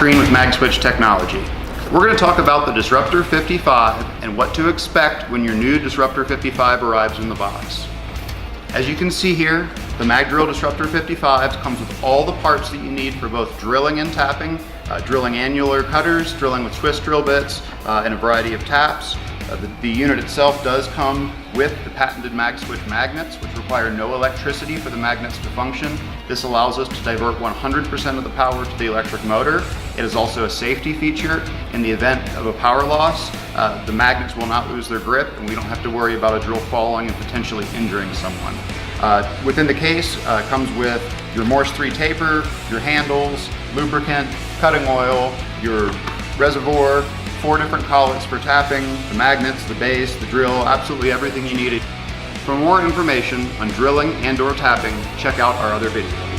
screen with Magswitch technology. We're going to talk about the Disruptor 55 and what to expect when your new Disruptor 55 arrives in the box. As you can see here, the MagDrill Disruptor 55 comes with all the parts that you need for both drilling and tapping, drilling annular cutters, drilling with Swiss drill bits, and a variety of taps. The unit itself does come with the patented Magswitch magnets, which require no electricity for the magnets to function. This allows us to divert 100% of the power to the electric motor. It is also a safety feature. In the event of a power loss, the magnets will not lose their grip, and we don't have to worry about a drill falling and potentially injuring someone. Within the case comes with your Morse 3 taper, your handles, lubricant, cutting oil, your reservoir, 4 different collets for tapping, the magnets, the base, the drill, absolutely everything you need. For more information on drilling and/or tapping, check out our other videos.